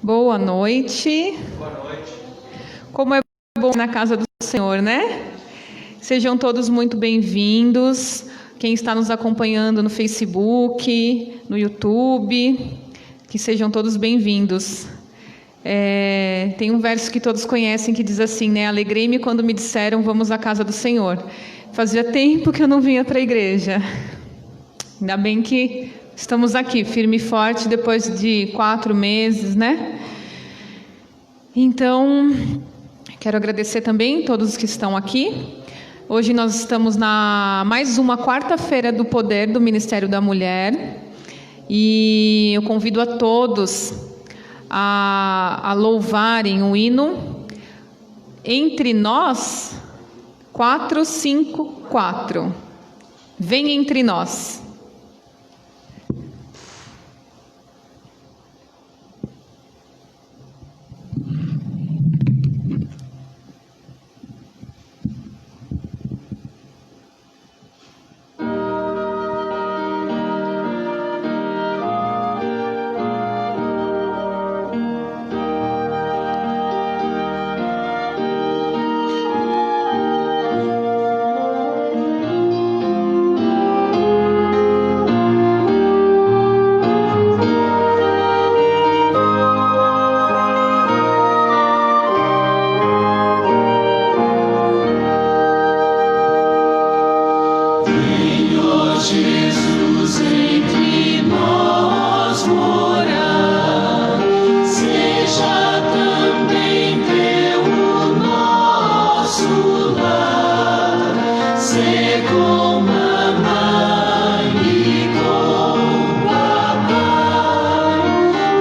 Boa noite. Boa noite. Como é bom na casa do Senhor, né? Sejam todos muito bem-vindos. Quem está nos acompanhando no Facebook, no YouTube, que sejam todos bem-vindos. Tem um verso que todos conhecem que diz assim, né? Alegrei-me quando me disseram, vamos à casa do Senhor. Fazia tempo que eu não vinha para a igreja. Ainda bem que estamos aqui, firme e forte, depois de 4 meses, né? Então, quero agradecer também a todos que estão aqui. Hoje nós estamos na mais uma quarta-feira do Poder do Ministério da Mulher. E eu convido a todos a louvarem o hino Entre Nós 454. Vem entre nós. Jesus entre nós morar, seja também teu o nosso lar, ser como a mãe e como a pai,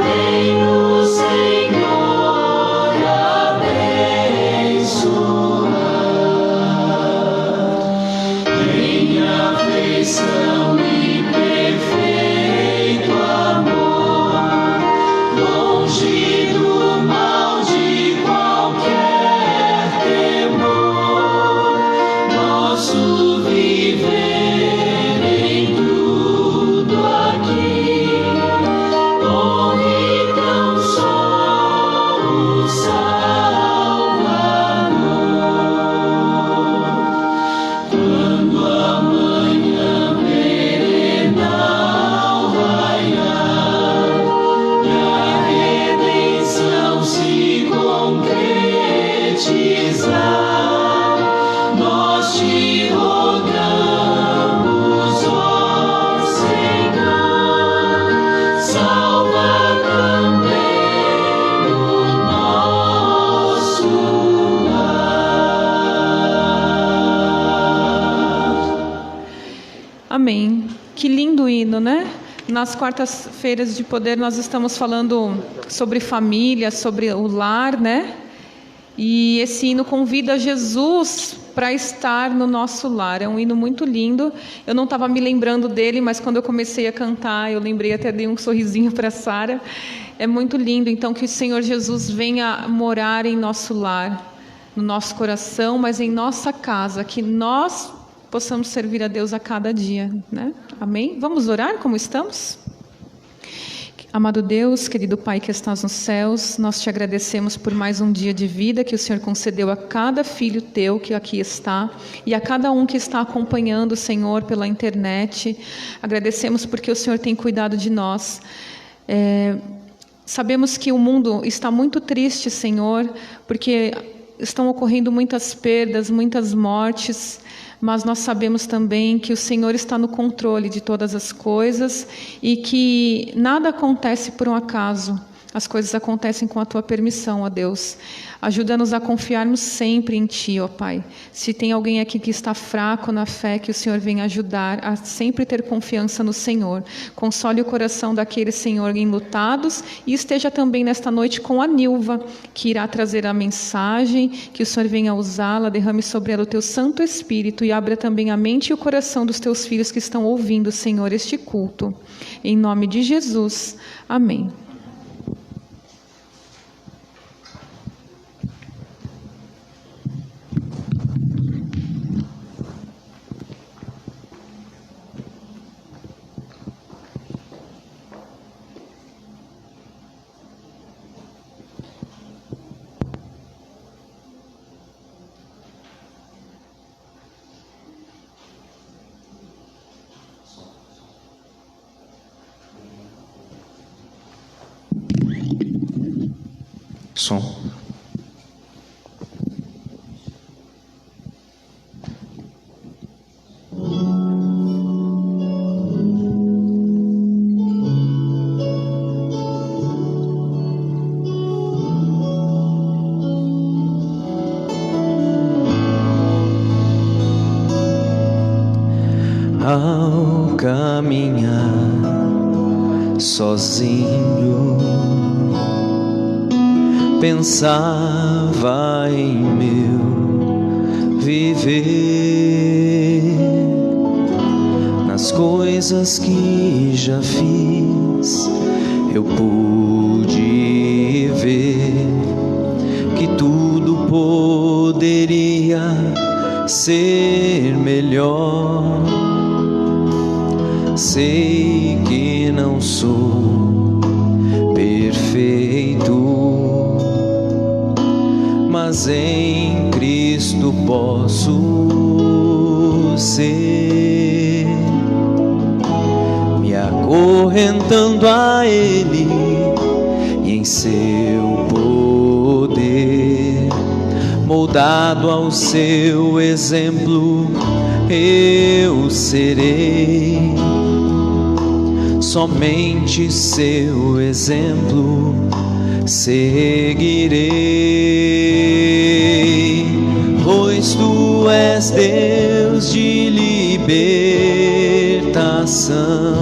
vem-nos Senhor abençoar, em afeição e perfeito amor, longe do mal de qualquer temor, nosso viver em tudo aqui, honre tão só o Salvador. Quando amanhã perenal raiar e a redenção se concretizar, nós te rogamos, ó Senhor, salva também o nosso lar. Amém. Que lindo hino, né? Nas quartas-feiras de poder nós estamos falando sobre família, sobre o lar, né? E esse hino convida Jesus para estar no nosso lar. É um hino muito lindo. Eu não estava me lembrando dele, mas quando eu comecei a cantar, eu lembrei, até dei um sorrisinho para Sara. É muito lindo. Então, que o Senhor Jesus venha morar em nosso lar, no nosso coração, mas em nossa casa, que nós possamos servir a Deus a cada dia, né? Amém? Vamos orar como estamos? Amado Deus, querido Pai que estás nos céus, nós te agradecemos por mais um dia de vida que o Senhor concedeu a cada filho teu que aqui está e a cada um que está acompanhando, Senhor, pela internet. Agradecemos porque o Senhor tem cuidado de nós. Sabemos que o mundo está muito triste, Senhor, porque estão ocorrendo muitas perdas, muitas mortes, mas nós sabemos também que o Senhor está no controle de todas as coisas e que nada acontece por um acaso. As coisas acontecem com a Tua permissão, ó Deus. Ajuda-nos a confiarmos sempre em Ti, ó Pai. Se tem alguém aqui que está fraco na fé, que o Senhor venha ajudar a sempre ter confiança no Senhor. Console o coração daqueles, Senhor, enlutados e esteja também nesta noite com a Nilva, que irá trazer a mensagem, que o Senhor venha usá-la, derrame sobre ela o Teu Santo Espírito e abra também a mente e o coração dos Teus filhos que estão ouvindo, Senhor, este culto. Em nome de Jesus. Amém. Som. Ao caminhar sozinho, pensava em meu viver, nas coisas que já fiz, eu pude ver que tudo poderia ser melhor. Sei que não sou perfeito, mas em Cristo posso ser, me acorrentando a Ele e em seu poder, moldado ao seu exemplo, eu serei. Somente seu exemplo seguirei, pois tu és Deus de libertação,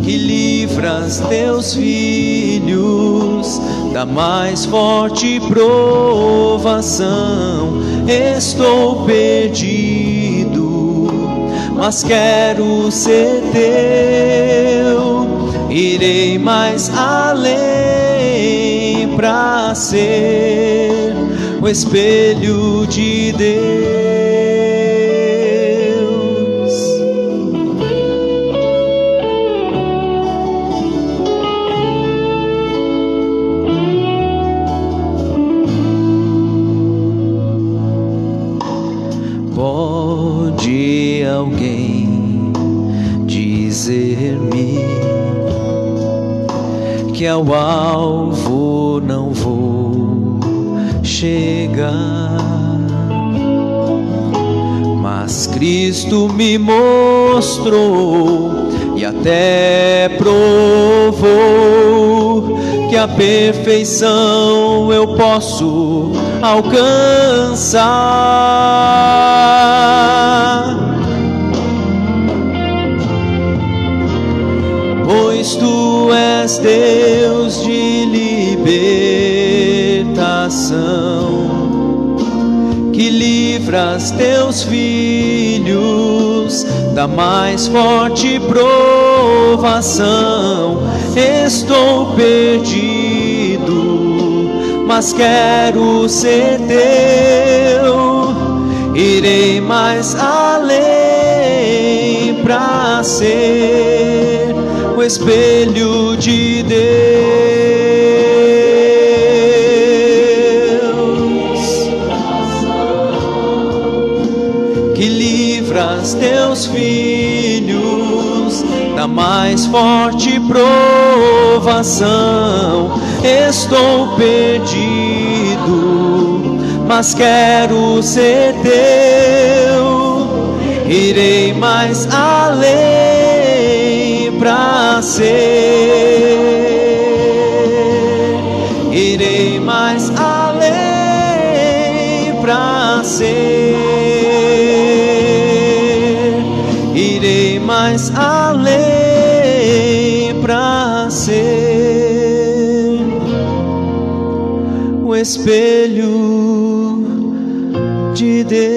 que livras teus filhos da mais forte provação. Estou perdido, mas quero ser teu, irei mais além pra ser o espelho de Deus. Pode alguém dizer-me que ao alvo não vou chegar, mas Cristo me mostrou e até provou que a perfeição eu posso alcançar. Pois tu és Deus de libertação, que livras teus filhos da mais forte provação. Estou perdido, mas quero ser teu, irei mais além pra ser o espelho de Deus, que livras teus filhos da mais forte provação. Estou perdido, mas quero ser teu, irei mais além pra ser, irei mais além pra ser, irei mais além pra ser o espelho de Deus.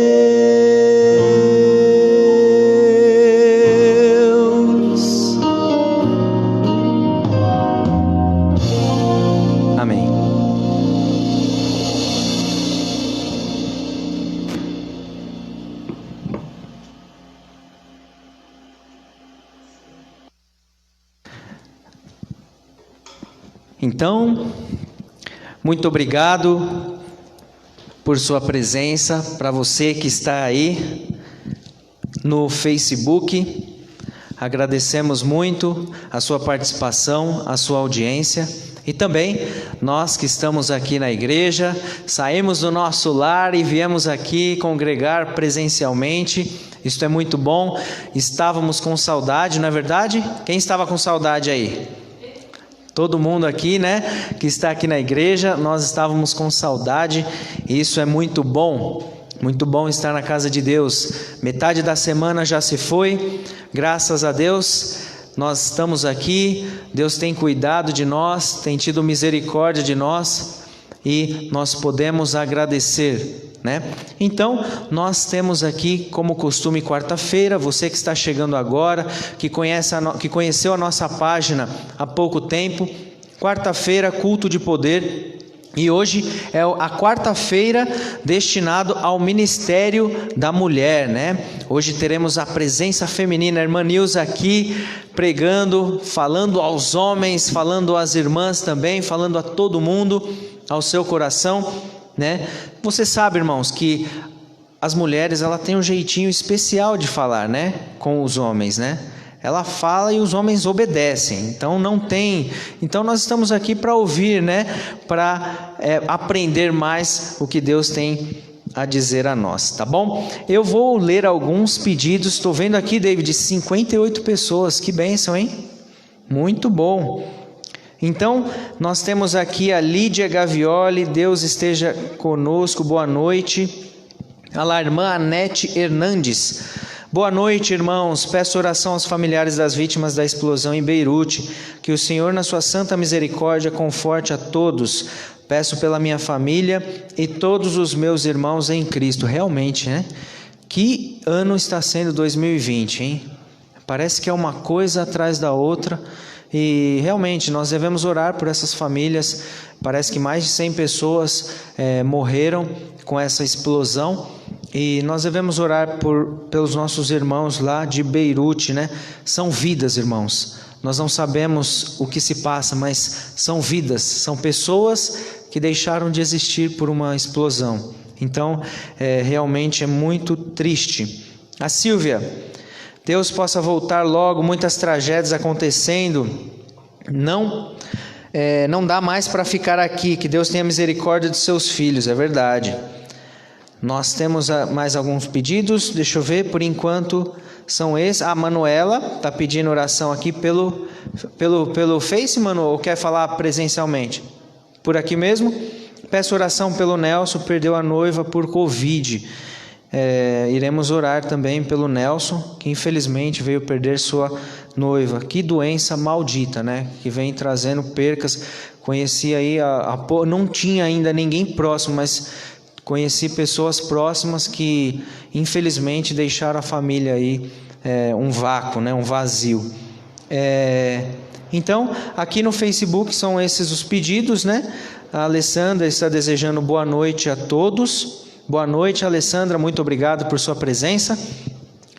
Amém. Então, muito obrigado por sua presença, para você que está aí no Facebook. Agradecemos muito a sua participação, a sua audiência E também nós que estamos aqui na igreja, saímos do nosso lar e viemos aqui congregar presencialmente. Isso é muito bom. Estávamos com saudade, não é verdade? Quem estava com saudade aí? Todo mundo aqui, né? Que está aqui na igreja, nós estávamos com saudade. E isso é muito bom. Muito bom estar na casa de Deus. Metade da semana já se foi. Graças a Deus. Nós estamos aqui, Deus tem cuidado de nós, tem tido misericórdia de nós e nós podemos agradecer, né? Então, nós temos aqui como costume quarta-feira, você que está chegando agora, que conheceu a nossa página há pouco tempo, quarta-feira, culto de poder. E hoje é a quarta-feira destinado ao Ministério da Mulher, né? Hoje teremos a presença feminina, a irmã Nilza aqui pregando, falando aos homens, falando às irmãs também, falando a todo mundo, ao seu coração, né? Você sabe, irmãos, que as mulheres, ela tem um jeitinho especial de falar, né? Com os homens, né? Ela fala e os homens obedecem, então não tem. Então nós estamos aqui para ouvir, né? Para aprender mais o que Deus tem a dizer a nós, tá bom? Eu vou ler alguns pedidos. Estou vendo aqui, David, 58 pessoas. Que bênção, hein? Muito bom. Então nós temos aqui a Lídia Gavioli. Deus esteja conosco. Boa noite. Olha lá, a irmã Anete Hernandes. Boa noite, irmãos. Peço oração aos familiares das vítimas da explosão em Beirute. Que o Senhor, na sua santa misericórdia, conforte a todos. Peço pela minha família e todos os meus irmãos em Cristo. Realmente, né? Que ano está sendo 2020, hein? Parece que é uma coisa atrás da outra. E realmente nós devemos orar por essas famílias. Parece que mais de 100 pessoas morreram com essa explosão. E nós devemos orar pelos nossos irmãos lá de Beirute, né? São vidas, irmãos. Nós não sabemos o que se passa, mas são vidas, são pessoas que deixaram de existir por uma explosão. Então, realmente é muito triste. A Silvia, Deus possa voltar logo, muitas tragédias acontecendo. Não dá mais para ficar aqui, que Deus tenha misericórdia de seus filhos, é verdade. Nós temos mais alguns pedidos, deixa eu ver, por enquanto são esses. A Manuela está pedindo oração aqui pelo Face, Manu, ou quer falar presencialmente? Por aqui mesmo? Peço oração pelo Nelson, perdeu a noiva por Covid. Iremos orar também pelo Nelson, que infelizmente veio perder sua noiva. Que doença maldita, né? Que vem trazendo percas. Conheci aí, não tinha ainda ninguém próximo, mas conheci pessoas próximas que infelizmente deixaram a família aí um vácuo, né? Um vazio. Então, aqui no Facebook são esses os pedidos, né? A Alessandra está desejando boa noite a todos. Boa noite, Alessandra, muito obrigado por sua presença.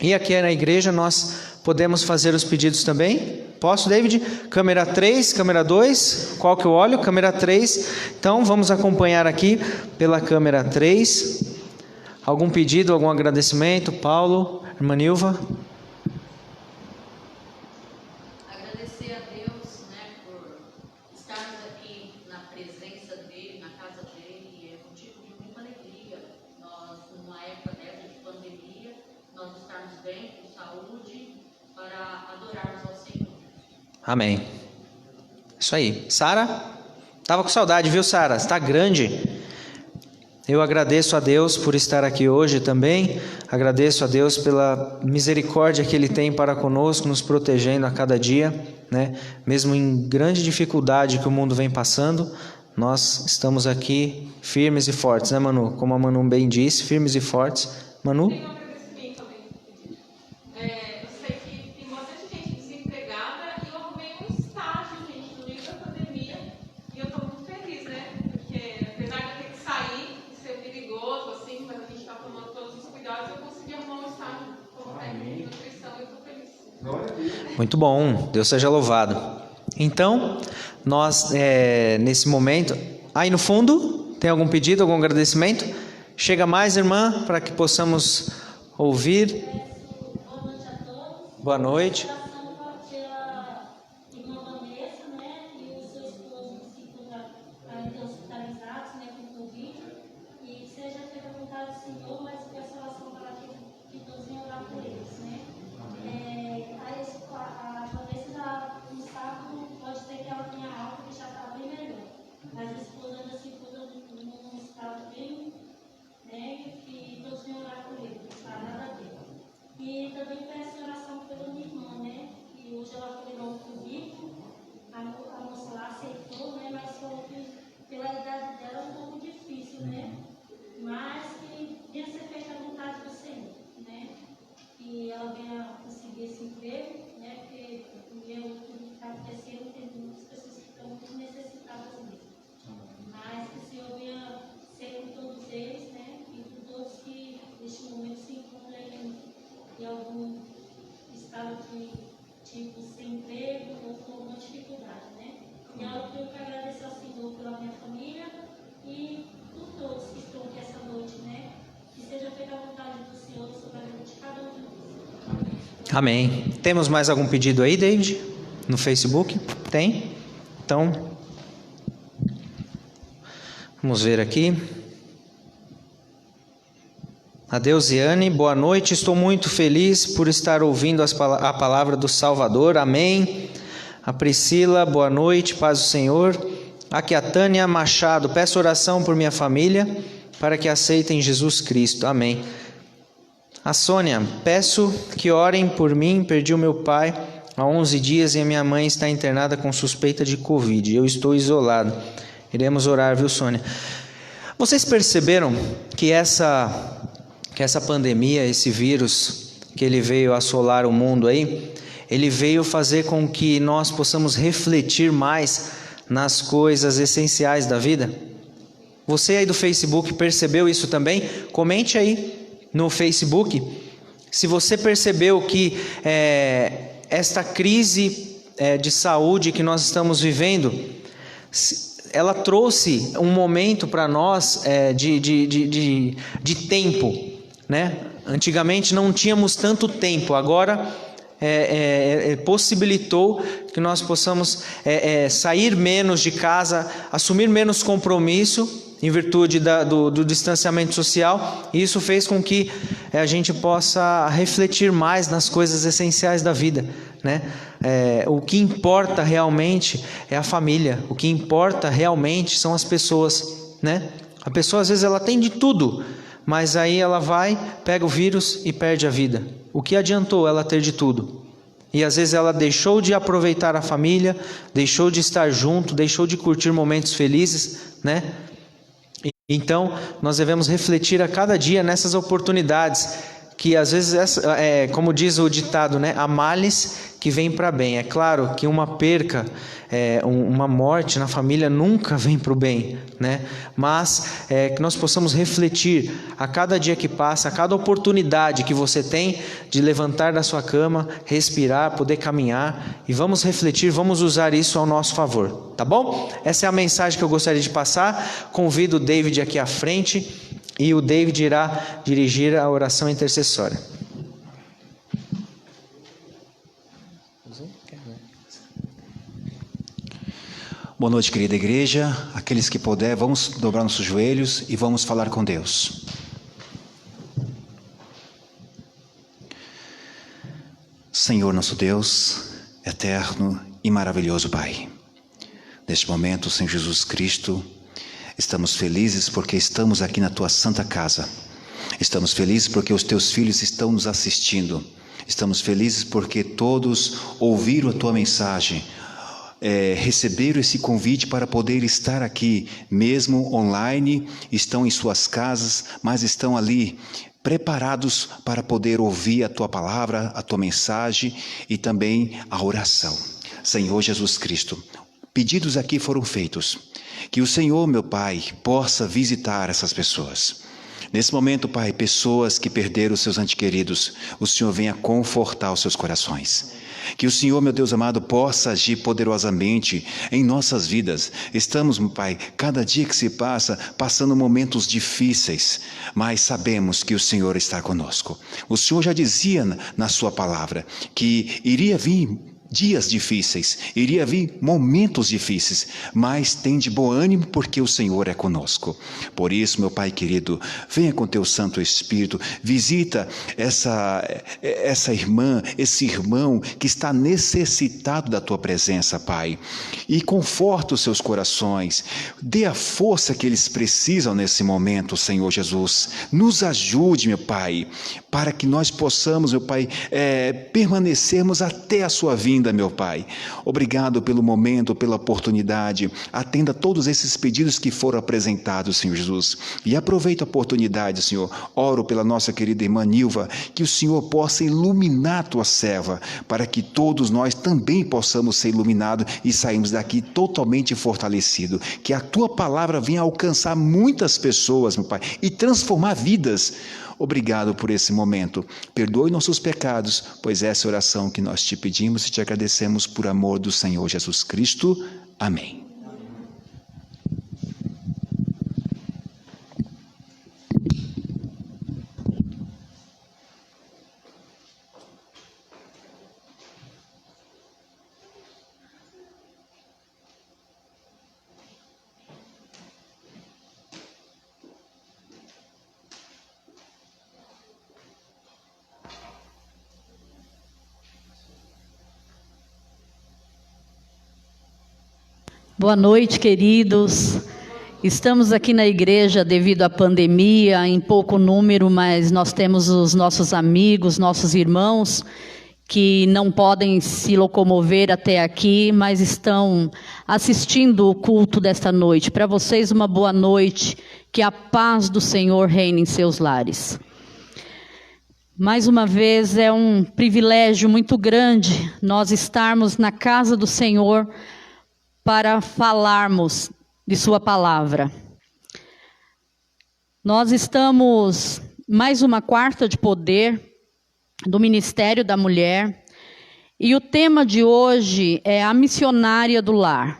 E aqui na igreja nós podemos fazer os pedidos também. Posso, David? Câmera 3, câmera 2, qual que eu olho? Câmera 3. Então vamos acompanhar aqui pela câmera 3. Algum pedido, algum agradecimento? Paulo, irmã Nilva? Agradecer a Deus, né, por estarmos aqui na presença dele, na casa dele. É motivo de muita alegria. Nós, numa época dessa de pandemia, nós estarmos bem, com saúde, para adorarmos ao Senhor. Amém. Isso aí. Sara? Estava com saudade, viu, Sara? Está grande. Eu agradeço a Deus por estar aqui hoje também. Agradeço a Deus pela misericórdia que Ele tem para conosco, nos protegendo a cada dia, né? Mesmo em grande dificuldade que o mundo vem passando, nós estamos aqui firmes e fortes, né, Manu? Como a Manu bem disse, firmes e fortes. Manu? Tem um agradecimento também. Eu sei que tem bastante gente desempregada e eu arrumei um estágio, gente, no meio da pandemia. E eu estou muito feliz, né? Porque apesar de eu ter que sair e ser perigoso, assim, mas a gente está tomando todos os cuidados, eu consegui arrumar um estágio como técnico de nutrição e eu estou feliz. Muito bom, Deus seja louvado. Então, nós, nesse momento... Aí no fundo, tem algum pedido, algum agradecimento? Chega mais, irmã, para que possamos ouvir. Boa noite a todos. Boa noite. Oração pela irmã Vanessa, né, e o seu esposo Que seja feita a vontade do Senhor sobre a vida de cada um de nós. Amém. Temos mais algum pedido aí, David? No Facebook? Tem? Então, vamos ver aqui. Adeus, Iane. Boa noite. Estou muito feliz por estar ouvindo a palavra do Salvador. Amém. A Priscila, boa noite. Paz do Senhor. Aqui a Tânia Machado. Peço oração por minha família para que aceitem Jesus Cristo. Amém. A Sônia, peço que orem por mim. Perdi o meu pai há 11 dias e a minha mãe está internada com suspeita de Covid. Eu estou isolado. Iremos orar, viu, Sônia? Vocês perceberam que essa pandemia, esse vírus, que ele veio assolar o mundo aí, ele veio fazer com que nós possamos refletir mais nas coisas essenciais da vida? Você aí do Facebook percebeu isso também? Comente aí no Facebook se você percebeu que esta crise de saúde que nós estamos vivendo, ela trouxe um momento para nós de tempo, né? Antigamente não tínhamos tanto tempo, agora possibilitou que nós possamos sair menos de casa, assumir menos compromisso em virtude do distanciamento social, e isso fez com que a gente possa refletir mais nas coisas essenciais da vida, né? O que importa realmente é a família, o que importa realmente são as pessoas, né? A pessoa às vezes ela tem de tudo, mas aí ela vai, pega o vírus e perde a vida. O que adiantou ela ter de tudo? E às vezes ela deixou de aproveitar a família, deixou de estar junto, deixou de curtir momentos felizes, né? Então nós devemos refletir a cada dia nessas oportunidades, que às vezes, como diz o ditado, né? Há males que vêm para bem. É claro que uma perca, uma morte na família nunca vem para o bem, né? Mas que nós possamos refletir a cada dia que passa, a cada oportunidade que você tem de levantar da sua cama, respirar, poder caminhar, e vamos refletir, vamos usar isso ao nosso favor, tá bom? Essa é a mensagem que eu gostaria de passar. Convido o David aqui à frente e o David irá dirigir a oração intercessória. Boa noite, querida igreja. Aqueles que puder, vamos dobrar nossos joelhos e vamos falar com Deus. Senhor nosso Deus, eterno e maravilhoso Pai, neste momento, Senhor Jesus Cristo, estamos felizes porque estamos aqui na Tua Santa Casa. Estamos felizes porque os Teus filhos estão nos assistindo. Estamos felizes porque todos ouviram a Tua mensagem, receberam esse convite para poder estar aqui, mesmo online, estão em suas casas, mas estão ali preparados para poder ouvir a Tua palavra, a Tua mensagem e também a oração. Senhor Jesus Cristo, pedidos aqui foram feitos, que o Senhor, meu Pai, possa visitar essas pessoas. Nesse momento, Pai, pessoas que perderam seus entes queridos, o Senhor venha confortar os seus corações. Que o Senhor, meu Deus amado, possa agir poderosamente em nossas vidas. Estamos, meu Pai, cada dia que se passa, passando momentos difíceis, mas sabemos que o Senhor está conosco. O Senhor já dizia na sua palavra que iria vir dias difíceis, iria vir momentos difíceis, mas tem de bom ânimo porque o Senhor é conosco. Por isso, meu Pai querido, venha com Teu Santo Espírito, visita essa irmã, esse irmão que está necessitado da Tua presença, Pai, e conforta os seus corações, dê a força que eles precisam nesse momento, Senhor Jesus. Nos ajude, meu Pai, para que nós possamos, meu Pai, permanecermos até a Sua vinda, meu Pai. Obrigado pelo momento, pela oportunidade. Atenda todos esses pedidos que foram apresentados, Senhor Jesus. E aproveita a oportunidade, Senhor. Oro pela nossa querida irmã Nilva, que o Senhor possa iluminar a Tua serva, para que todos nós também possamos ser iluminados e sairmos daqui totalmente fortalecidos. Que a Tua palavra venha alcançar muitas pessoas, meu Pai, e transformar vidas. Obrigado por esse momento. Perdoe nossos pecados, pois essa é a oração que nós Te pedimos e Te agradecemos por amor do Senhor Jesus Cristo. Amém. Boa noite, queridos. Estamos aqui na igreja devido à pandemia, em pouco número, mas nós temos os nossos amigos, nossos irmãos, que não podem se locomover até aqui, mas estão assistindo o culto desta noite. Para vocês, uma boa noite, que a paz do Senhor reine em seus lares. Mais uma vez, é um privilégio muito grande nós estarmos na casa do Senhor para falarmos de sua palavra. Nós estamos mais uma quarta de poder do Ministério da Mulher, e o tema de hoje é a missionária do lar.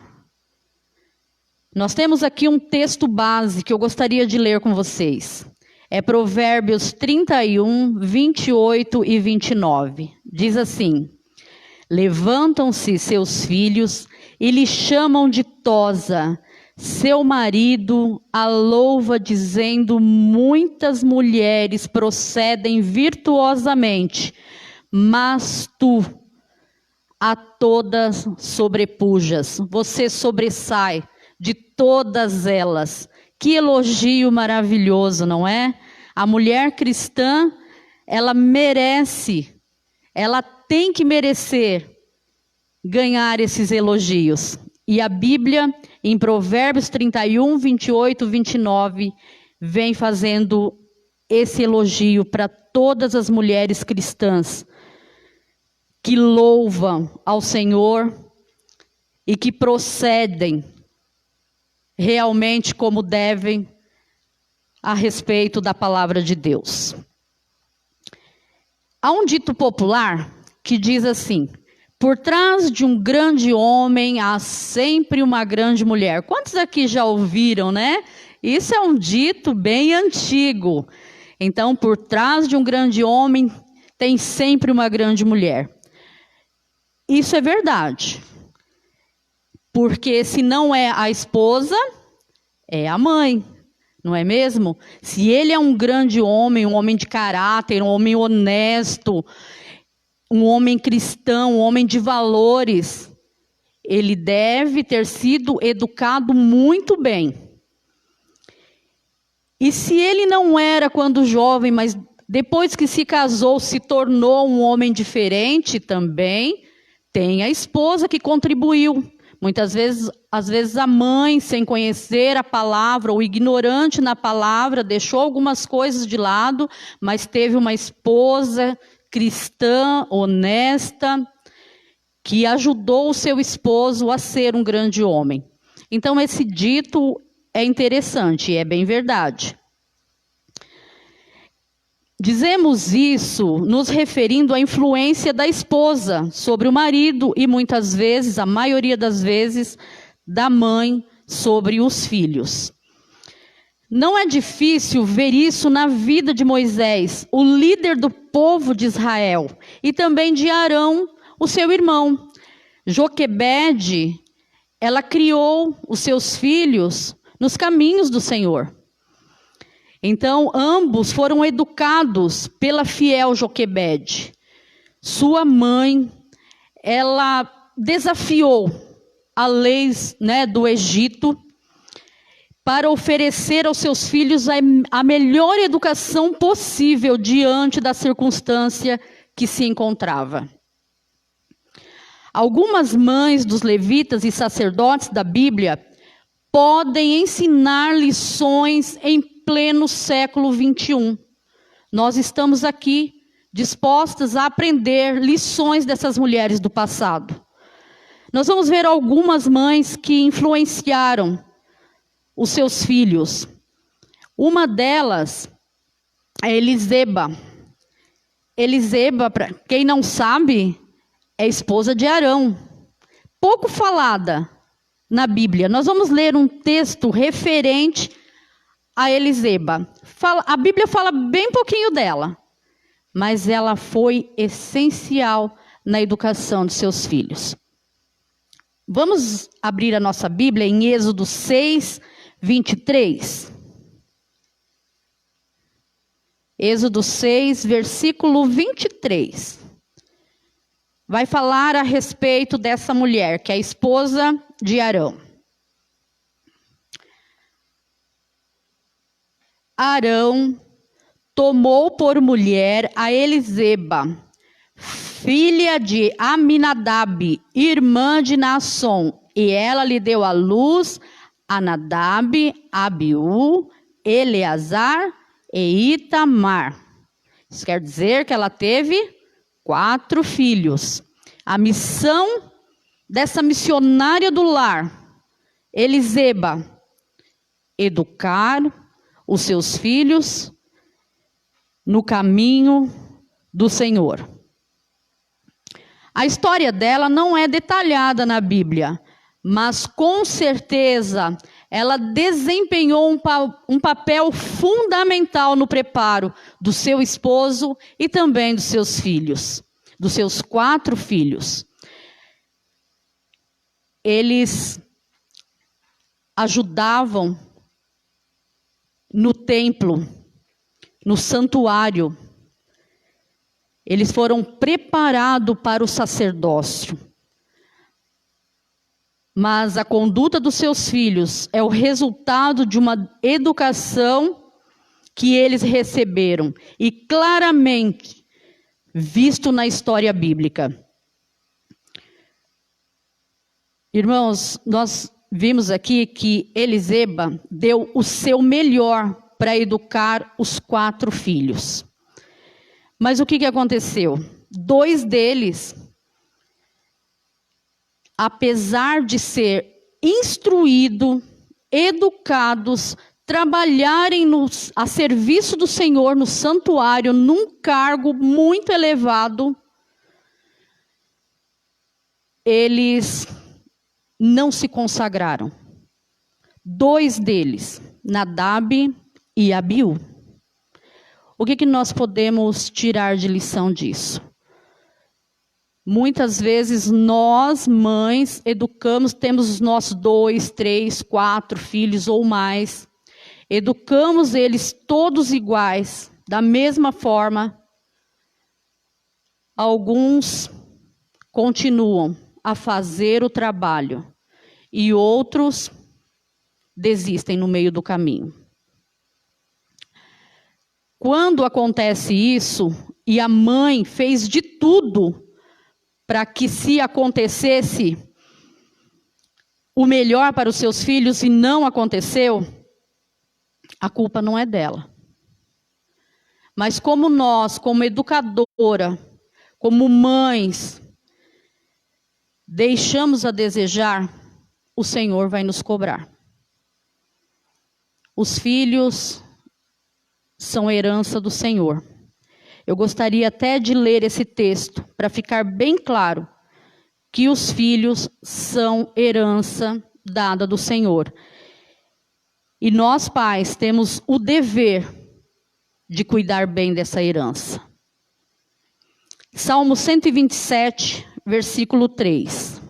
Nós temos aqui um texto base que eu gostaria de ler com vocês. É Provérbios 31, 28 e 29. Diz assim: levantam-se seus filhos e lhe chamam de tosa. Seu marido a louva, dizendo: muitas mulheres procedem virtuosamente, mas tu a todas sobrepujas. Você sobressai de todas elas. Que elogio maravilhoso, não é? A mulher cristã, ela merece, ela tem que merecer ganhar esses elogios. E a Bíblia, em Provérbios 31, 28, 29, vem fazendo esse elogio para todas as mulheres cristãs que louvam ao Senhor e que procedem realmente como devem a respeito da palavra de Deus. Há um dito popular que diz assim: por trás de um grande homem há sempre uma grande mulher. Quantos aqui já ouviram, né? Isso é um dito bem antigo. Então, por trás de um grande homem tem sempre uma grande mulher. Isso é verdade. Porque se não é a esposa, é a mãe, não é mesmo? Se ele é um grande homem, um homem de caráter, um homem honesto, um homem cristão, um homem de valores, ele deve ter sido educado muito bem. E se ele não era quando jovem, mas depois que se casou, se tornou um homem diferente também, tem a esposa que contribuiu. Muitas vezes, às vezes a mãe, sem conhecer a palavra, ou ignorante na palavra, deixou algumas coisas de lado, mas teve uma esposa cristã, honesta, que ajudou o seu esposo a ser um grande homem. Então esse dito é interessante, é bem verdade. Dizemos isso nos referindo à influência da esposa sobre o marido e muitas vezes, a maioria das vezes, da mãe sobre os filhos. Não é difícil ver isso na vida de Moisés, o líder do povo de Israel, e também de Arão, o seu irmão. Joquebede, ela criou os seus filhos nos caminhos do Senhor. Então, ambos foram educados pela fiel Joquebede. Sua mãe, ela desafiou as leis, do Egito para oferecer aos seus filhos a melhor educação possível diante da circunstância que se encontrava. Algumas mães dos levitas e sacerdotes da Bíblia podem ensinar lições em pleno século 21. Nós estamos aqui dispostas a aprender lições dessas mulheres do passado. Nós vamos ver algumas mães que influenciaram os seus filhos. Uma delas é Eliseba. Eliseba, para quem não sabe, é esposa de Arão. Pouco falada na Bíblia. Nós vamos ler um texto referente a Eliseba. A Bíblia fala bem pouquinho dela, mas ela foi essencial na educação de seus filhos. Vamos abrir a nossa Bíblia em Êxodo 6, 23. Êxodo 6, versículo 23. Vai falar a respeito dessa mulher, que é a esposa de Arão. Arão tomou por mulher a Eliseba, filha de Aminadab, irmã de Naasson, e ela lhe deu à luz a Nadab, Abiú, Eleazar e Itamar. Isso quer dizer que ela teve 4 filhos. A missão dessa missionária do lar, Eliseba, educar os seus filhos no caminho do Senhor. A história dela não é detalhada na Bíblia, mas com certeza ela desempenhou um papel fundamental no preparo do seu esposo e também dos seus filhos, dos seus 4 filhos. Eles ajudavam no templo, no santuário. Eles foram preparados para o sacerdócio. Mas a conduta dos seus filhos é o resultado de uma educação que eles receberam e claramente visto na história bíblica. Irmãos, nós vimos aqui que Eliseba deu o seu melhor para educar os 4 filhos. Mas o que aconteceu? 2 deles, apesar de ser instruídos, educados, trabalharem a serviço do Senhor no santuário, num cargo muito elevado, eles não se consagraram. 2 deles, Nadab e Abiú. O que nós podemos tirar de lição disso? Muitas vezes nós, mães, educamos, temos os nossos 2, 3, 4 filhos ou mais. Educamos eles todos iguais, da mesma forma. Alguns continuam a fazer o trabalho e outros desistem no meio do caminho. Quando acontece isso, e a mãe fez de tudo para que, se acontecesse o melhor para os seus filhos e não aconteceu, a culpa não é dela. Mas como nós, como educadora, como mães, deixamos a desejar, o Senhor vai nos cobrar. Os filhos são herança do Senhor. Eu gostaria até de ler esse texto para ficar bem claro que os filhos são herança dada do Senhor. E nós, pais, temos o dever de cuidar bem dessa herança. Salmo 127, versículo 3.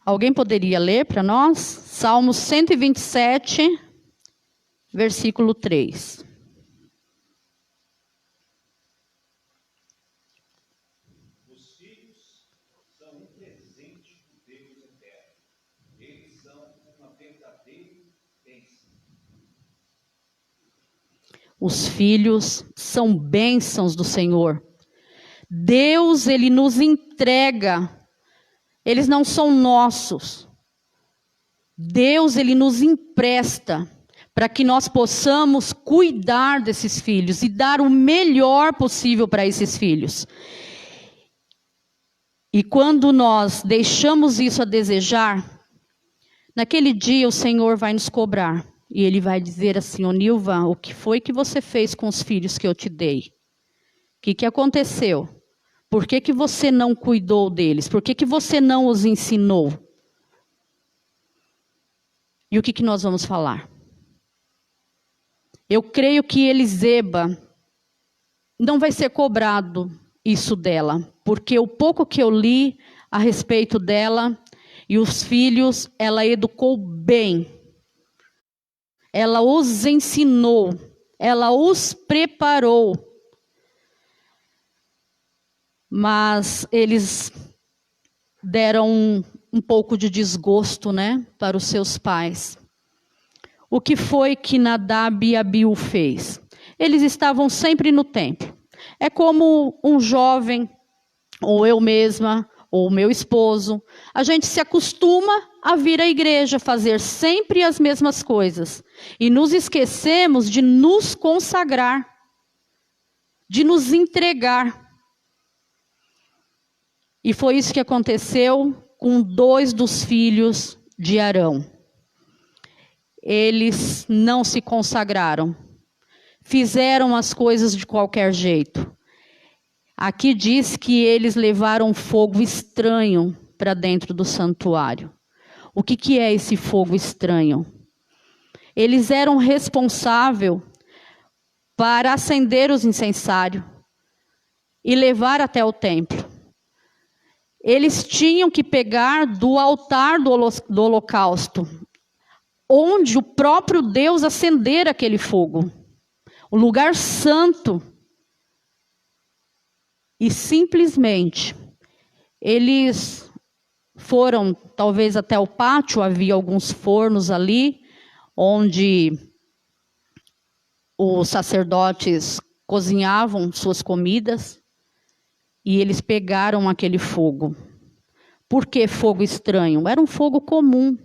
Alguém poderia ler para nós? Salmo 127, versículo 3. Os filhos são um presente do Deus eterno. Eles são uma verdadeira bênção. Os filhos são bênçãos do Senhor. Deus, Ele nos entrega. Eles não são nossos. Deus, Ele nos empresta para que nós possamos cuidar desses filhos e dar o melhor possível para esses filhos. E quando nós deixamos isso a desejar, naquele dia o Senhor vai nos cobrar. E Ele vai dizer assim: ô Nilva, o que foi que você fez com os filhos que eu te dei? O que aconteceu? Por que você não cuidou deles? Por que você não os ensinou? E o que nós vamos falar? Eu creio que Eliseba não vai ser cobrado isso dela, porque o pouco que eu li a respeito dela e os filhos, ela educou bem. Ela os ensinou, ela os preparou. mas eles deram um pouco de desgosto, né, para os seus pais. O que foi que Nadab e Abiú fez? Eles estavam sempre no templo. É como um jovem, ou eu mesma, ou meu esposo. A gente se acostuma a vir à igreja, fazer sempre as mesmas coisas. E nos esquecemos de nos consagrar, de nos entregar. E foi isso que aconteceu com 2 dos filhos de Arão. Eles não se consagraram. Fizeram as coisas de qualquer jeito. Aqui diz que eles levaram fogo estranho para dentro do santuário. O que é esse fogo estranho? Eles eram responsáveis para acender os incensários e levar até o templo. Eles tinham que pegar do altar do holocausto, onde o próprio Deus acender aquele fogo. O lugar santo. E simplesmente, eles foram talvez até o pátio, havia alguns fornos ali, onde os sacerdotes cozinhavam suas comidas, e eles pegaram aquele fogo. Por que fogo estranho? Era um fogo comum.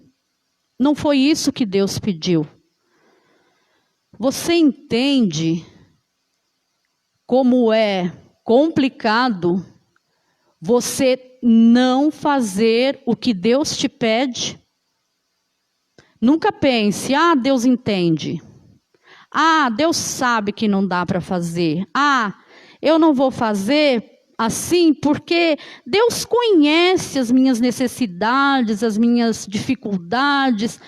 Não foi isso que Deus pediu. Você entende como é complicado você não fazer o que Deus te pede? Nunca pense, Deus entende. Deus sabe que não dá para fazer. Eu não vou fazer assim porque Deus conhece as minhas necessidades, as minhas dificuldades.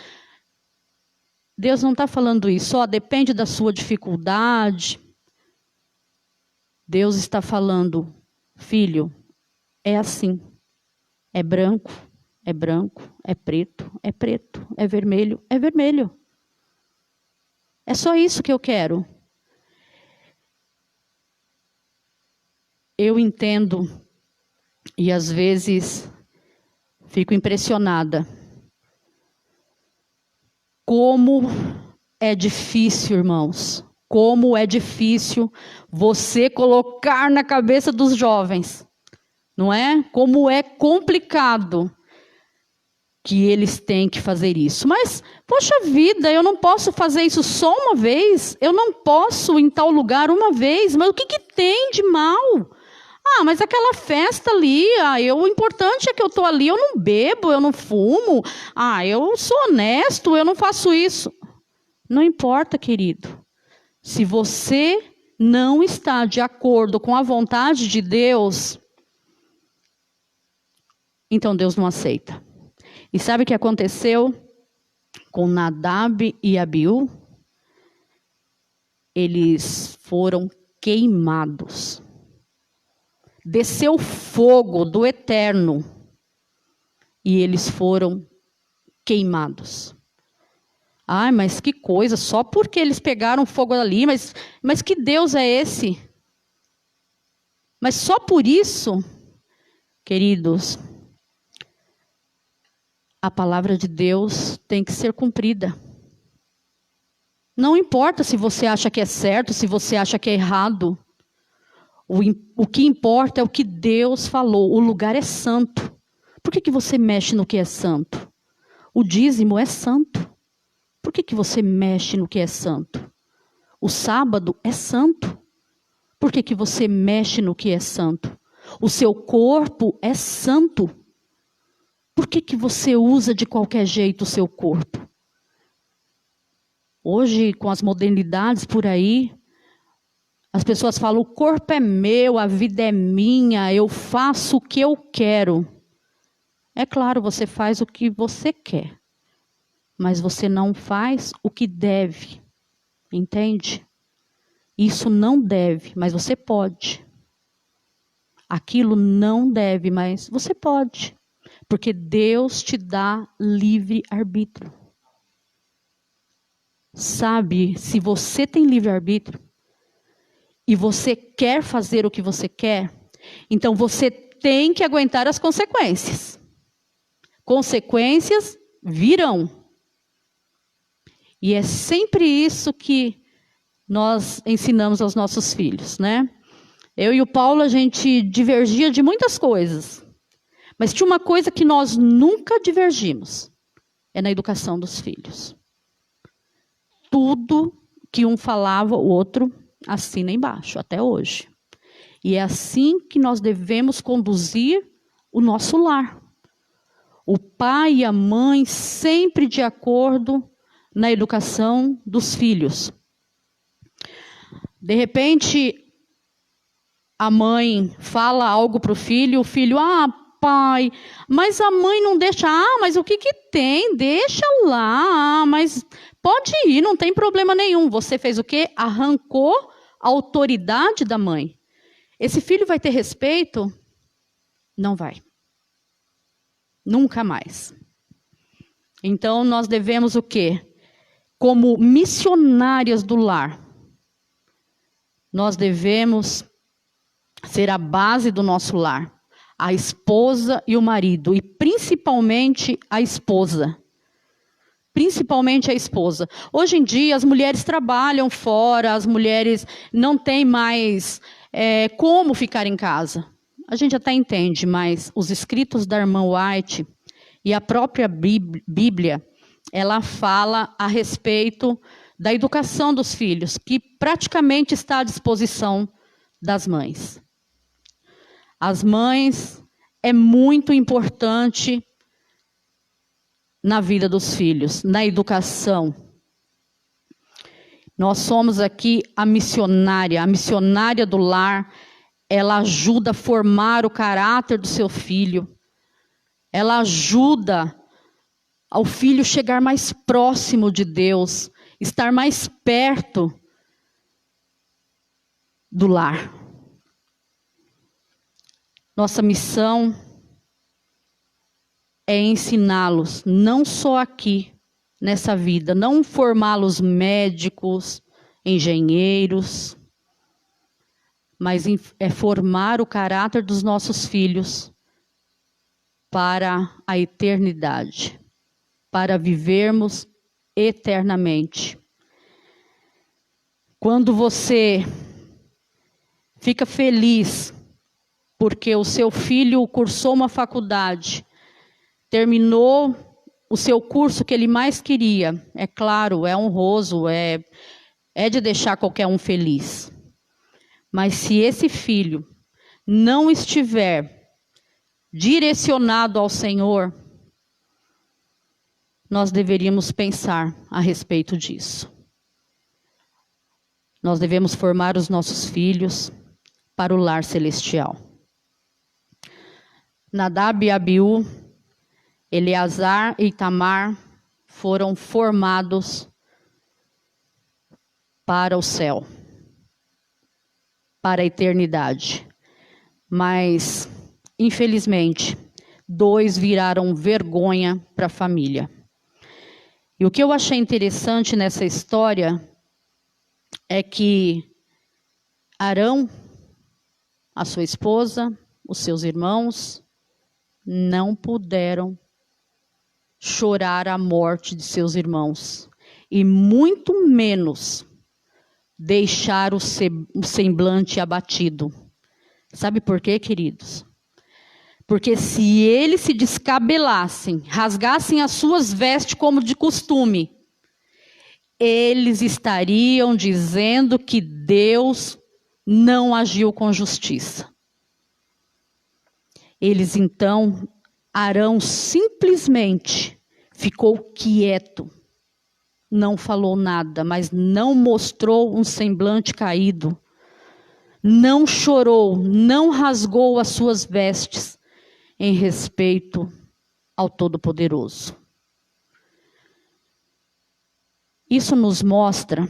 Deus não está falando isso, depende da sua dificuldade. Deus está falando, filho, é assim. É branco, é branco, é preto, é preto, é vermelho, é vermelho. É só isso que eu quero. Eu entendo e às vezes fico impressionada. Como é difícil, irmãos. Como é difícil você colocar na cabeça dos jovens. Não é? Como é complicado que eles têm que fazer isso. Mas, poxa vida, eu não posso fazer isso só uma vez? Eu não posso ir em tal lugar uma vez? Mas o que tem de mal? Mas aquela festa ali, o importante é que eu estou ali, eu não bebo, eu não fumo, eu sou honesto, eu não faço isso. Não importa, querido. Se você não está de acordo com a vontade de Deus, então Deus não aceita. E sabe o que aconteceu com Nadab e Abiú? Eles foram queimados. Desceu fogo do eterno e eles foram queimados. Mas que coisa, só porque eles pegaram fogo ali, mas que Deus é esse? Mas só por isso, queridos, a palavra de Deus tem que ser cumprida. Não importa se você acha que é certo, se você acha que é errado. O que importa é o que Deus falou. O lugar é santo. Por que você mexe no que é santo? O dízimo é santo. Por que você mexe no que é santo? O sábado é santo. Por que você mexe no que é santo? O seu corpo é santo. Por que você usa de qualquer jeito o seu corpo? Hoje, com as modernidades por aí, as pessoas falam, o corpo é meu, a vida é minha, eu faço o que eu quero. É claro, você faz o que você quer, mas você não faz o que deve, entende? Isso não deve, mas você pode. Aquilo não deve, mas você pode, porque Deus te dá livre arbítrio. Sabe, se você tem livre arbítrio, e você quer fazer o que você quer, Então você tem que aguentar as consequências. Consequências virão. E é sempre isso que nós ensinamos aos nossos filhos, né? Eu e o Paulo, a gente divergia de muitas coisas. Mas tinha uma coisa que nós nunca divergimos. É na educação dos filhos. Tudo que um falava, o outro assina embaixo, até hoje. E é assim que nós devemos conduzir o nosso lar. O pai e a mãe sempre de acordo na educação dos filhos. De repente, a mãe fala algo para o filho pai, mas a mãe não deixa. Mas o que tem? Deixa lá, mas pode ir, não tem problema nenhum. Você fez o quê? Arrancou a autoridade da mãe. Esse filho vai ter respeito? Não vai. Nunca mais. Então, nós devemos o quê? Como missionárias do lar, nós devemos ser a base do nosso lar. A esposa e o marido, e principalmente a esposa. Principalmente a esposa. Hoje em dia, as mulheres trabalham fora, as mulheres não têm mais como ficar em casa. A gente até entende, mas os escritos da irmã White e a própria Bíblia, ela fala a respeito da educação dos filhos, que praticamente está à disposição das mães. As mães é muito importante na vida dos filhos, na educação. Nós somos aqui a missionária do lar. Ela ajuda a formar o caráter do seu filho. Ela ajuda ao filho chegar mais próximo de Deus, estar mais perto do lar. Nossa missão é ensiná-los, não só aqui, nessa vida, não formá-los médicos, engenheiros, mas é formar o caráter dos nossos filhos para a eternidade, para vivermos eternamente. Quando você fica feliz porque o seu filho cursou uma faculdade, terminou o seu curso que ele mais queria, é claro, é honroso, é de deixar qualquer um feliz. Mas se esse filho não estiver direcionado ao Senhor, nós deveríamos pensar a respeito disso. Nós devemos formar os nossos filhos para o lar celestial. Nadab e Abiú, Eleazar e Itamar foram formados para o céu, para a eternidade. Mas, infelizmente, 2 viraram vergonha para a família. E o que eu achei interessante nessa história é que Arão, a sua esposa, os seus irmãos, não puderam chorar a morte de seus irmãos. E muito menos deixar o semblante abatido. Sabe por quê, queridos? Porque se eles se descabelassem, rasgassem as suas vestes como de costume, eles estariam dizendo que Deus não agiu com justiça. Eles então, Arão simplesmente ficou quieto, não falou nada, mas não mostrou um semblante caído, não chorou, não rasgou as suas vestes em respeito ao Todo-Poderoso. Isso nos mostra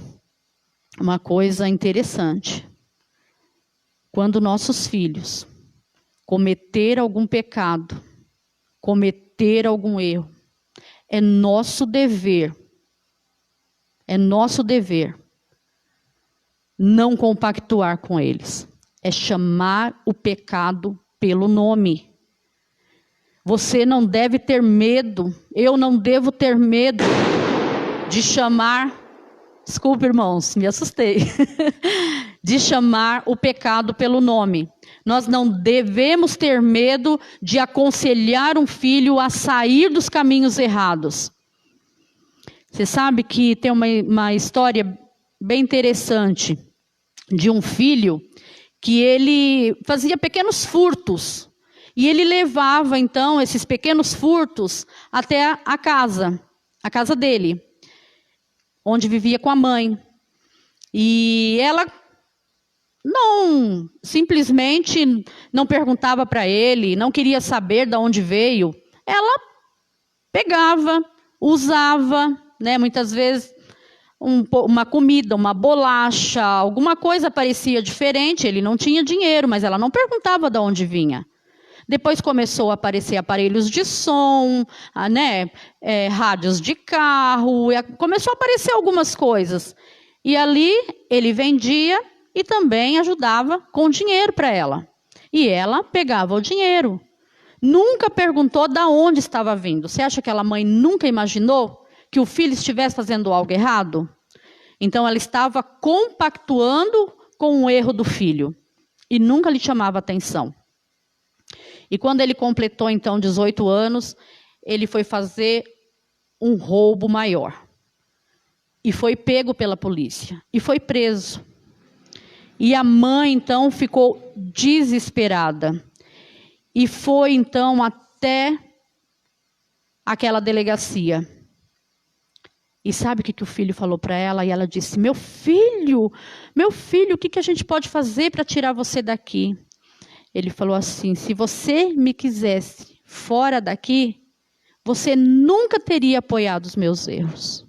uma coisa interessante. Quando nossos filhos cometer algum pecado, cometer algum erro, é nosso dever não compactuar com eles. é chamar o pecado pelo nome. Você não deve ter medo, eu não devo ter medo de chamar, desculpe irmãos, me assustei, de chamar o pecado pelo nome. Nós não devemos ter medo de aconselhar um filho a sair dos caminhos errados. Você sabe que tem uma história bem interessante de um filho que ele fazia pequenos furtos. E ele levava, então, esses pequenos furtos até a casa dele, onde vivia com a mãe. E ela simplesmente não perguntava para ele, não queria saber de onde veio. Ela pegava, usava, né, muitas vezes uma comida, uma bolacha, alguma coisa parecia diferente. Ele não tinha dinheiro, mas ela não perguntava de onde vinha. Depois começou a aparecer aparelhos de som, né, rádios de carro, começou a aparecer algumas coisas. E ali ele vendia e também ajudava com dinheiro para ela. E ela pegava o dinheiro. Nunca perguntou de onde estava vindo. Você acha que aquela mãe nunca imaginou que o filho estivesse fazendo algo errado? Então ela estava compactuando com o erro do filho e nunca lhe chamava atenção. E quando ele completou, então, 18 anos, ele foi fazer um roubo maior. E foi pego pela polícia. E foi preso. E a mãe, então, ficou desesperada. E foi, então, até aquela delegacia. E sabe o que o filho falou para ela? E ela disse, meu filho, o que a gente pode fazer para tirar você daqui? Ele falou assim, se você me quisesse fora daqui, você nunca teria apoiado os meus erros.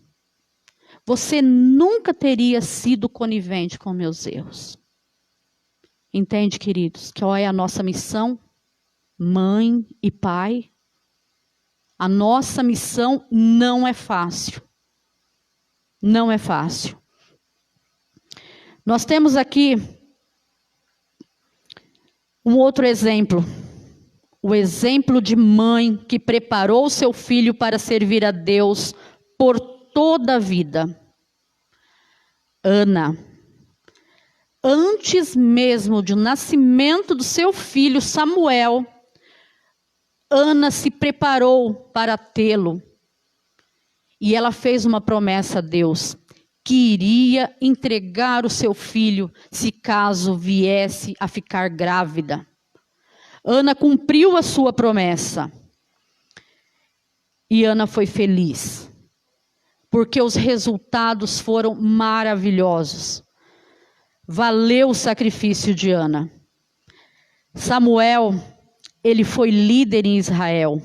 Você nunca teria sido conivente com meus erros. Entende, queridos, que qual é a nossa missão? Mãe e pai. A nossa missão não é fácil. Não é fácil. Nós temos aqui um outro exemplo, o exemplo de mãe que preparou seu filho para servir a Deus por toda a vida. Ana, antes mesmo do nascimento do seu filho Samuel, Ana se preparou para tê-lo. E ela fez uma promessa a Deus, que iria entregar o seu filho se caso viesse a ficar grávida. Ana cumpriu a sua promessa. E Ana foi feliz, porque os resultados foram maravilhosos. Valeu o sacrifício de Ana. Samuel, ele foi líder em Israel.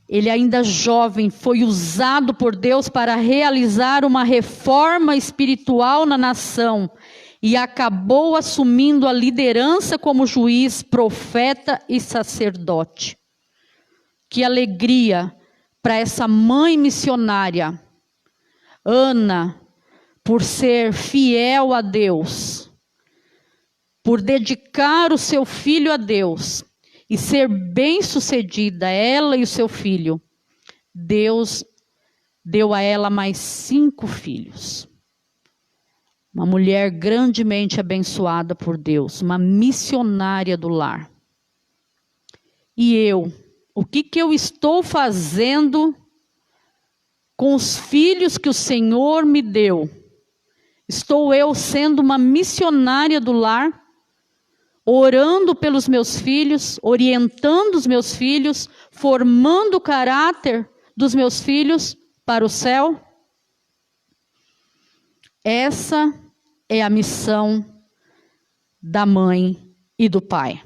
Ele ainda jovem, foi usado por Deus para realizar uma reforma espiritual na nação e acabou assumindo a liderança como juiz, profeta e sacerdote. Que alegria para essa mãe missionária, Ana, por ser fiel a Deus, por dedicar o seu filho a Deus e ser bem-sucedida, ela e o seu filho. Deus deu a ela mais 5 filhos. Uma mulher grandemente abençoada por Deus, uma missionária do lar. E eu, o que eu estou fazendo com os filhos que o Senhor me deu? Estou eu sendo uma missionária do lar? Orando pelos meus filhos, orientando os meus filhos, formando o caráter dos meus filhos para o céu? Essa é a missão da mãe e do pai.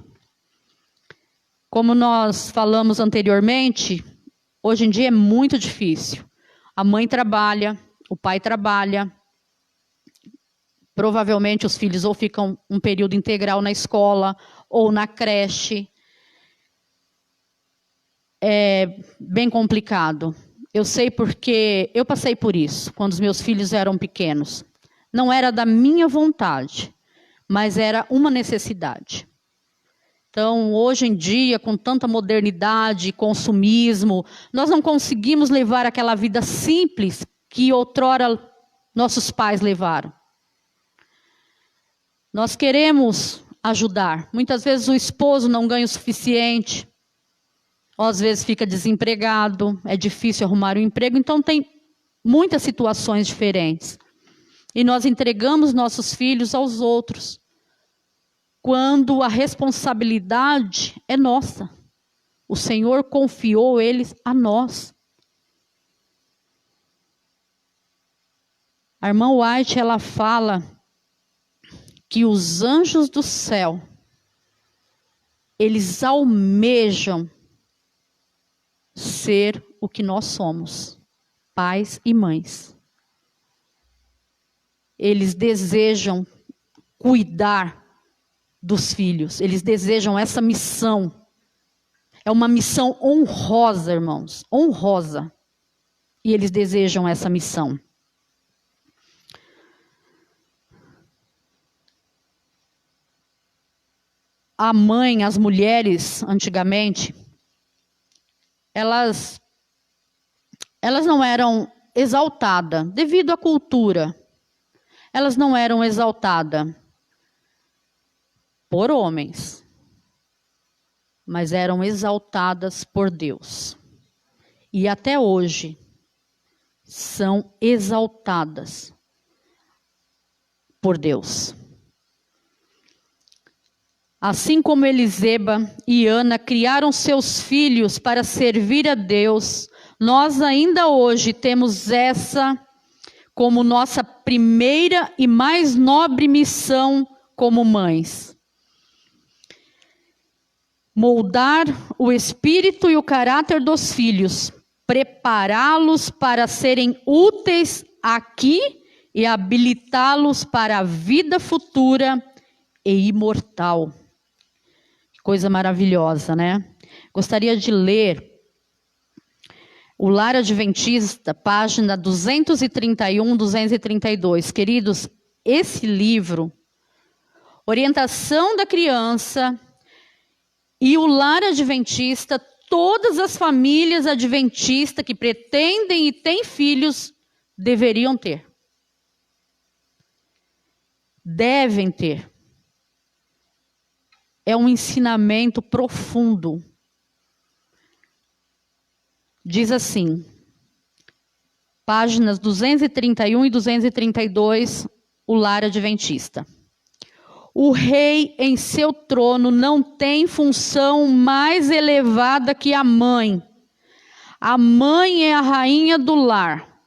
Como nós falamos anteriormente, hoje em dia é muito difícil. A mãe trabalha, o pai trabalha. Provavelmente os filhos ou ficam um período integral na escola ou na creche. É bem complicado. Eu sei porque eu passei por isso, quando os meus filhos eram pequenos. Não era da minha vontade, mas era uma necessidade. Então, hoje em dia, com tanta modernidade, consumismo, nós não conseguimos levar aquela vida simples que outrora nossos pais levaram. Nós queremos ajudar. Muitas vezes o esposo não ganha o suficiente, ou às vezes fica desempregado, é difícil arrumar um emprego, então tem muitas situações diferentes. E nós entregamos nossos filhos aos outros, quando a responsabilidade é nossa. O Senhor confiou eles a nós. A irmã White, ela fala que os anjos do céu, eles almejam ser o que nós somos, pais e mães. Eles desejam cuidar dos filhos, eles desejam essa missão. É uma missão honrosa, irmãos, honrosa. E eles desejam essa missão. A mãe, as mulheres, antigamente, elas não eram exaltadas, devido à cultura. Elas não eram exaltadas por homens, mas eram exaltadas por Deus. E até hoje são exaltadas por Deus. Assim como Eliseba e Ana criaram seus filhos para servir a Deus, nós ainda hoje temos essa como nossa primeira e mais nobre missão como mães. Moldar o espírito e o caráter dos filhos, prepará-los para serem úteis aqui e habilitá-los para a vida futura e imortal. Coisa maravilhosa, né? Gostaria de ler o Lar Adventista, página 231, 232. Queridos, esse livro, Orientação da Criança e o Lar Adventista, todas as famílias adventistas que pretendem e têm filhos deveriam ter. Devem ter. É um ensinamento profundo. Diz assim, páginas 231 e 232, o Lar Adventista. O rei em seu trono não tem função mais elevada que a mãe. A mãe é a rainha do lar.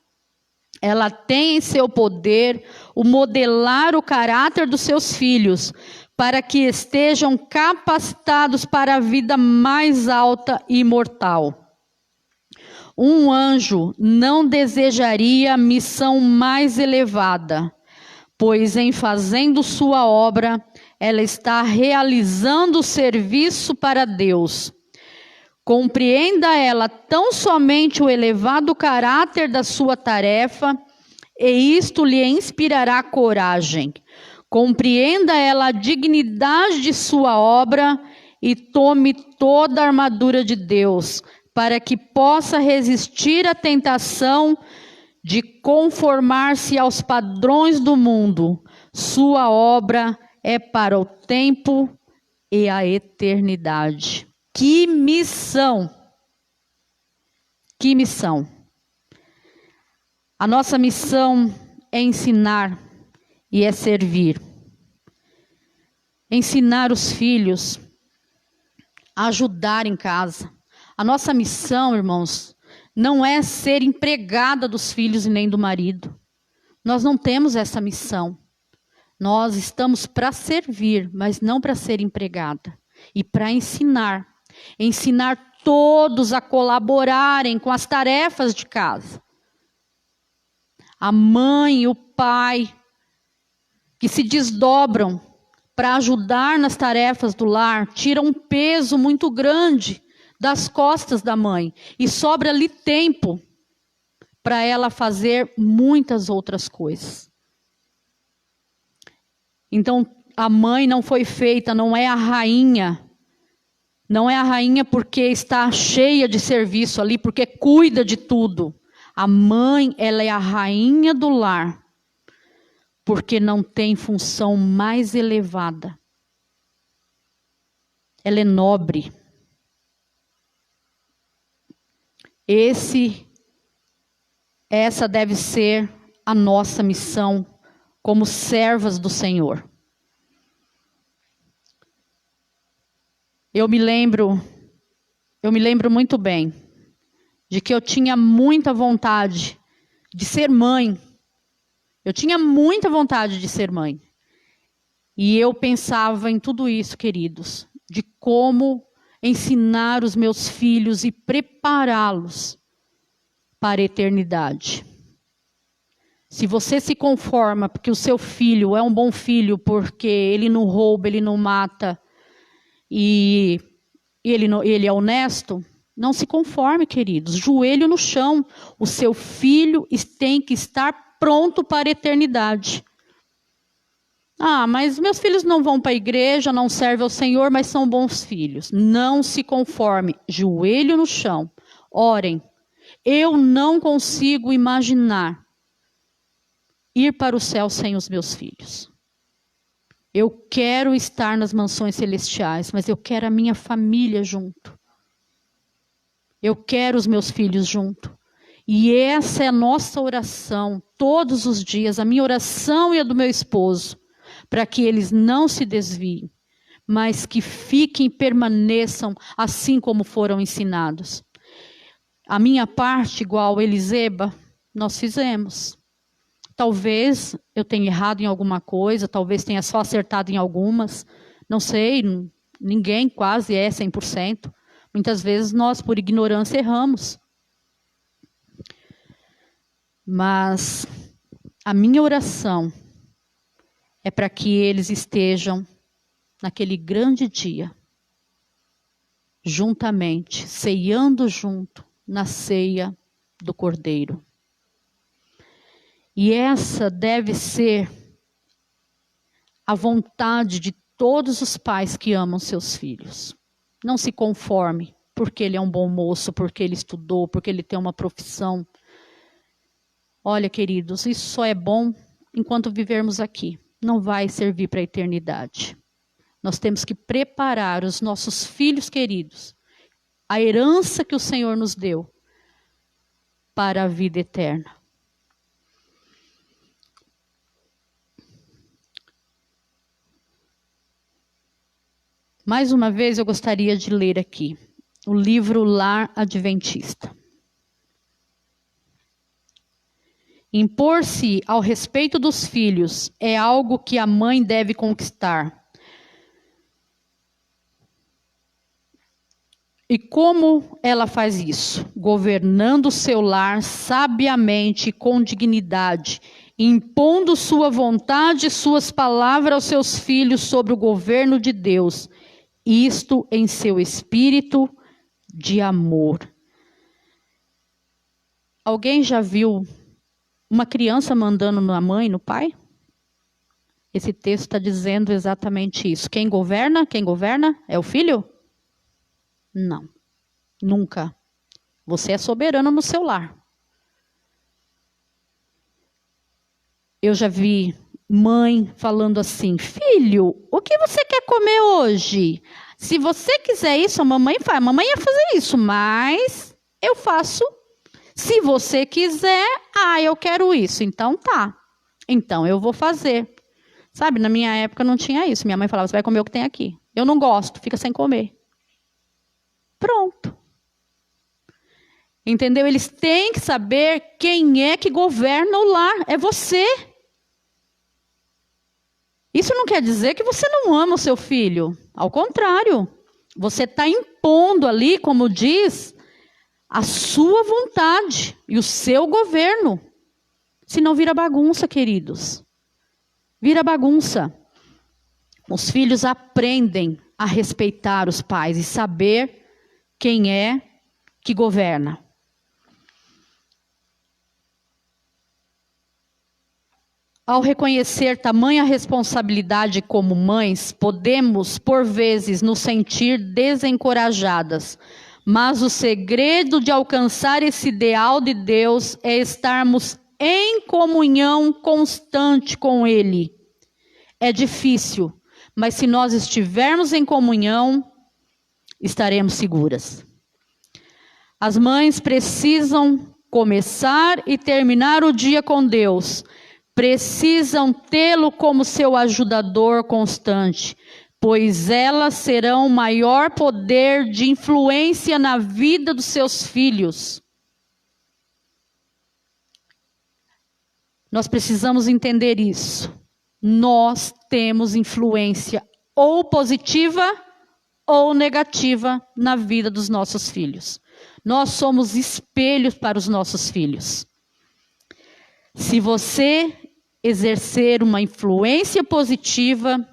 Ela tem em seu poder o modelar o caráter dos seus filhos, para que estejam capacitados para a vida mais alta e imortal. Um anjo não desejaria a missão mais elevada, pois em fazendo sua obra, ela está realizando o serviço para Deus. Compreenda ela tão somente o elevado caráter da sua tarefa, e isto lhe inspirará coragem. Compreenda ela a dignidade de sua obra e tome toda a armadura de Deus, para que possa resistir à tentação de conformar-se aos padrões do mundo. Sua obra é para o tempo e a eternidade. Que missão! Que missão! A nossa missão é ensinar e é servir. Ensinar os filhos a ajudar em casa. A nossa missão, irmãos, não é ser empregada dos filhos e nem do marido. Nós não temos essa missão. Nós estamos para servir, mas não para ser empregada. E para ensinar. Ensinar todos a colaborarem com as tarefas de casa. A mãe e o pai que se desdobram para ajudar nas tarefas do lar, tiram um peso muito grande das costas da mãe e sobra ali tempo para ela fazer muitas outras coisas. Então, A mãe não foi feita, não é a rainha. Não é a rainha porque está cheia de serviço ali, porque cuida de tudo. A mãe, ela é a rainha do lar, porque não tem função mais elevada. Ela é nobre. Essa deve ser a nossa missão como servas do Senhor. Eu me lembro muito bem de que eu tinha muita vontade de ser mãe. Eu tinha muita vontade de ser mãe. E eu pensava em tudo isso, queridos, de como ensinar os meus filhos e prepará-los para a eternidade. Se você se conforma porque o seu filho é um bom filho, porque ele não rouba, ele não mata, e ele é honesto, não se conforme, queridos. Joelho no chão. O seu filho tem que estar pronto para a eternidade. Ah, mas meus filhos não vão para a igreja, não servem ao Senhor, mas são bons filhos. Não se conforme. Joelho no chão. Orem. Eu não consigo imaginar ir para o céu sem os meus filhos. Eu quero estar nas mansões celestiais, mas eu quero a minha família junto. Eu quero os meus filhos junto. E essa é a nossa oração todos os dias, a minha oração e a do meu esposo, para que eles não se desviem, mas que fiquem e permaneçam assim como foram ensinados. A minha parte, igual a Eliseba, nós fizemos. Talvez eu tenha errado em alguma coisa, talvez tenha só acertado em algumas. Não sei, ninguém quase é 100%. Muitas vezes nós, por ignorância, erramos. Mas a minha oração é para que eles estejam naquele grande dia, juntamente, ceiando junto na ceia do Cordeiro. E essa deve ser a vontade de todos os pais que amam seus filhos. Não se conforme porque ele é um bom moço, porque ele estudou, porque ele tem uma profissão. Olha, queridos, isso só é bom enquanto vivermos aqui. Não vai servir para a eternidade. Nós temos que preparar os nossos filhos queridos, a herança que o Senhor nos deu, para a vida eterna. Mais uma vez eu gostaria de ler aqui o livro Lar Adventista. Impor-se ao respeito dos filhos é algo que a mãe deve conquistar. E como ela faz isso? Governando o seu lar sabiamente e com dignidade, impondo sua vontade e suas palavras aos seus filhos sobre o governo de Deus, isto em seu espírito de amor. Alguém já viu uma criança mandando na mãe, no pai? Esse texto está dizendo exatamente isso. Quem governa é o filho? Não, nunca. Você é soberano no seu lar. Eu já vi mãe falando assim: filho, o que você quer comer hoje? Se você quiser isso, a mamãe faz. A mamãe ia fazer isso, mas eu faço. Se você quiser, eu quero isso. Então tá. Então eu vou fazer. Sabe, na minha época não tinha isso. Minha mãe falava: você vai comer o que tem aqui. Eu não gosto, fica sem comer. Pronto. Entendeu? Eles têm que saber quem é que governa o lar. É você. Isso não quer dizer que você não ama o seu filho. Ao contrário. Você está impondo ali, como diz, a sua vontade e o seu governo. Senão vira bagunça, queridos. Vira bagunça. Os filhos aprendem a respeitar os pais e saber quem é que governa. Ao reconhecer tamanha responsabilidade como mães, podemos, por vezes, nos sentir desencorajadas. Mas o segredo de alcançar esse ideal de Deus é estarmos em comunhão constante com Ele. É difícil, mas se nós estivermos em comunhão, estaremos seguras. As mães precisam começar e terminar o dia com Deus. Precisam tê-lo como seu ajudador constante, pois elas serão o maior poder de influência na vida dos seus filhos. Nós precisamos entender isso. Nós temos influência ou positiva ou negativa na vida dos nossos filhos. Nós somos espelhos para os nossos filhos. Se você exercer uma influência positiva,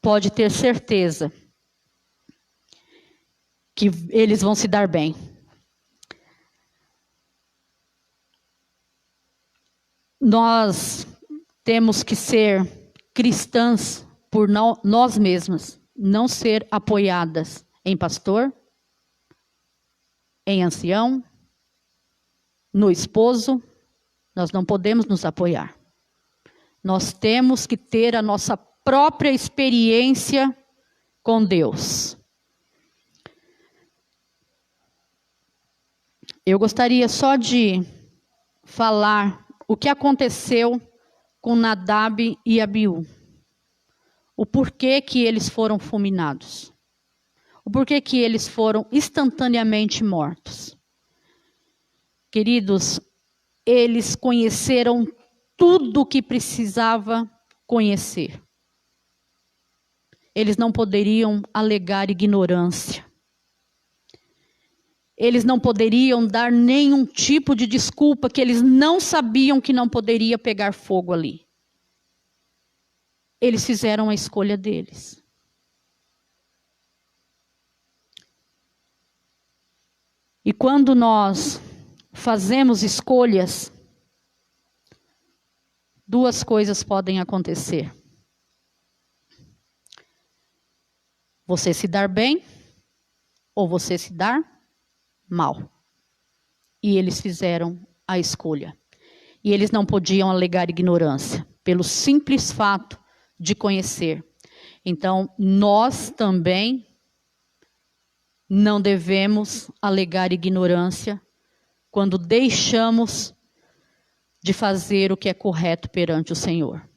pode ter certeza que eles vão se dar bem. Nós temos que ser cristãs por nós mesmas, não ser apoiadas em pastor, em ancião, no esposo. Nós não podemos nos apoiar. Nós temos que ter a nossa própria experiência com Deus. Eu gostaria só de falar o que aconteceu com Nadab e Abiú. O porquê que eles foram fulminados. O porquê que eles foram instantaneamente mortos. Queridos, eles conheceram tudo o que precisava conhecer. Eles não poderiam alegar ignorância. Eles não poderiam dar nenhum tipo de desculpa que eles não sabiam que não poderia pegar fogo ali. Eles fizeram a escolha deles. E quando nós fazemos escolhas, duas coisas podem acontecer. Você se dar bem ou você se dar mal. E eles fizeram a escolha. E eles não podiam alegar ignorância, pelo simples fato de conhecer. Então, nós também não devemos alegar ignorância quando deixamos de fazer o que é correto perante o Senhor.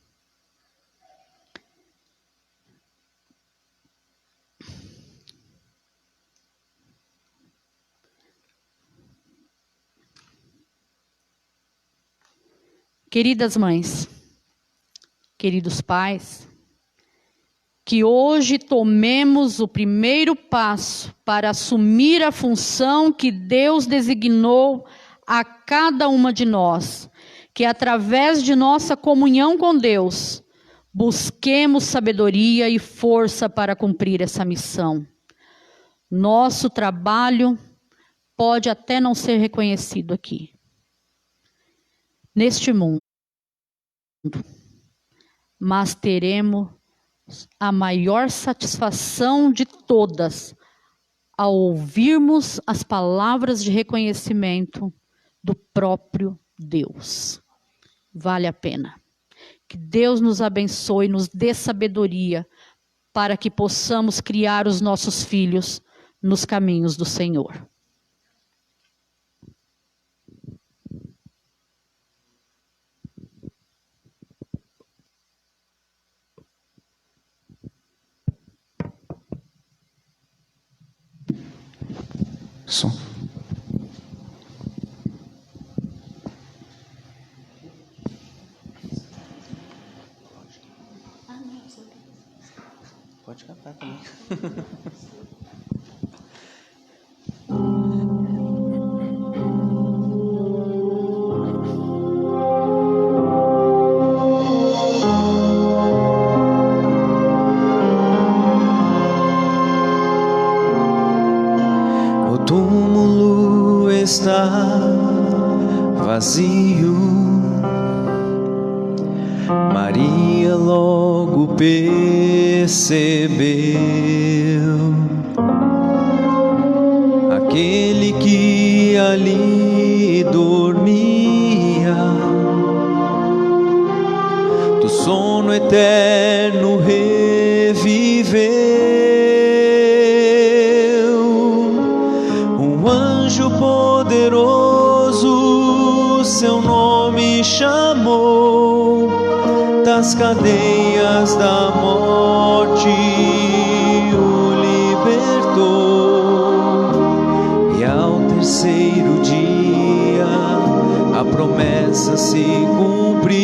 Queridas mães, queridos pais, que hoje tomemos o primeiro passo para assumir a função que Deus designou a cada uma de nós, que através de nossa comunhão com Deus, busquemos sabedoria e força para cumprir essa missão. Nosso trabalho pode até não ser reconhecido aqui, neste mundo, mas teremos a maior satisfação de todas ao ouvirmos as palavras de reconhecimento do próprio Deus. Vale a pena. Que Deus nos abençoe, nos dê sabedoria para que possamos criar os nossos filhos nos caminhos do Senhor. Som. Pode cantar também. O túmulo está vazio, percebeu aquele que ali dormia, do sono eterno reviveu. Um anjo poderoso seu nome chamou, das cadeias da morte o libertou. E ao terceiro dia a promessa se cumpriu,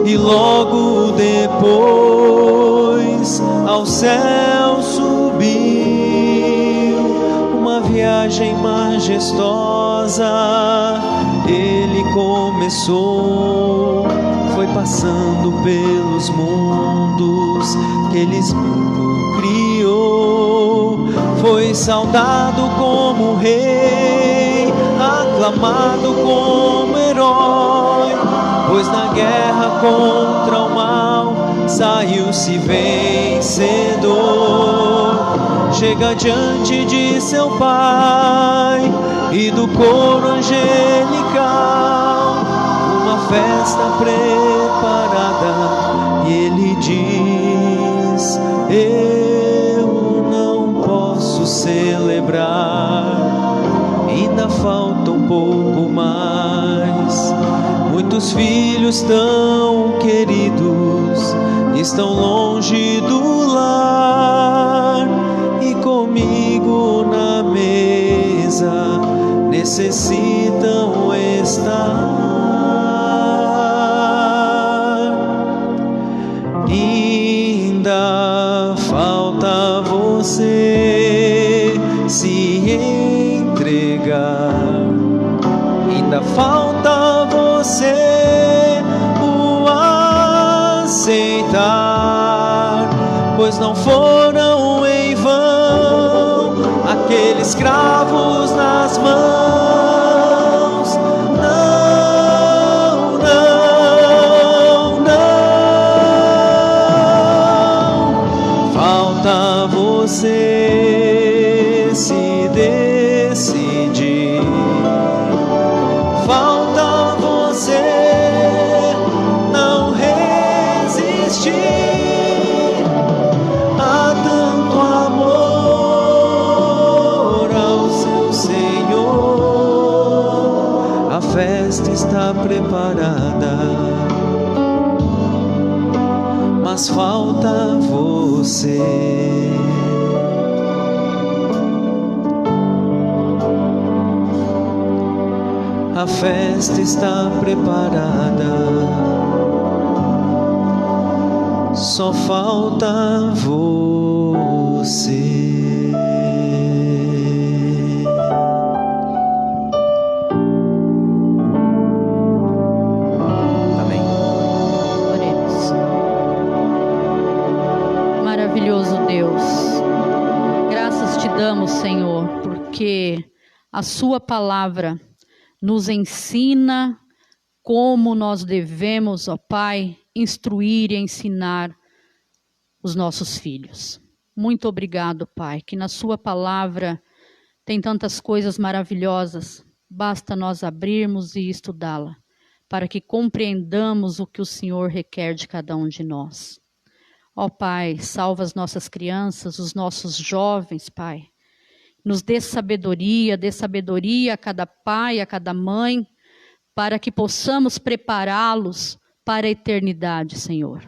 e logo depois ao céu subiu. Uma viagem majestosa ele começou, foi passando pelos mundos que ele mesmo criou. Foi saudado como rei, aclamado como herói, pois na guerra contra o mal saiu-se vencedor. Chega diante de seu Pai e do coro angelical, uma festa preparada, e ele diz: eu não posso celebrar, ainda falta um pouco mais. Muitos filhos tão queridos estão longe do lar, e comigo na mesa necessitam estar. Ainda falta você se entregar, ainda falta você o aceitar, pois não foram em vão aqueles cravos nas mãos. Não, não, não. Falta você se decidir, falta você não resistir a tanto amor ao seu Senhor. A festa está preparada, mas falta você. A festa está preparada, só falta você. Amém. Oremos. Maravilhoso Deus, graças te damos, Senhor, porque a sua palavra nos ensina como nós devemos, ó Pai, instruir e ensinar os nossos filhos. Muito obrigado, Pai, que na sua palavra tem tantas coisas maravilhosas. Basta nós abrirmos e estudá-la, para que compreendamos o que o Senhor requer de cada um de nós. Ó Pai, salva as nossas crianças, os nossos jovens, Pai. Nos dê sabedoria a cada pai, a cada mãe, para que possamos prepará-los para a eternidade, Senhor.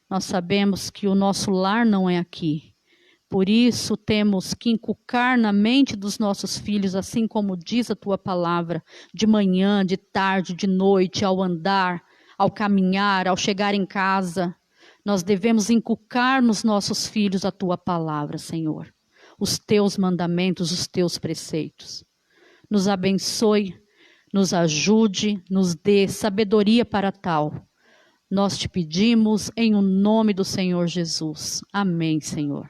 Nós sabemos que o nosso lar não é aqui. Por isso temos que inculcar na mente dos nossos filhos, assim como diz a tua palavra, de manhã, de tarde, de noite, ao andar, ao caminhar, ao chegar em casa. Nós devemos inculcar nos nossos filhos a tua palavra, Senhor. Os teus mandamentos, os teus preceitos. Nos abençoe, nos ajude, nos dê sabedoria para tal. Nós te pedimos em o nome do Senhor Jesus. Amém, Senhor.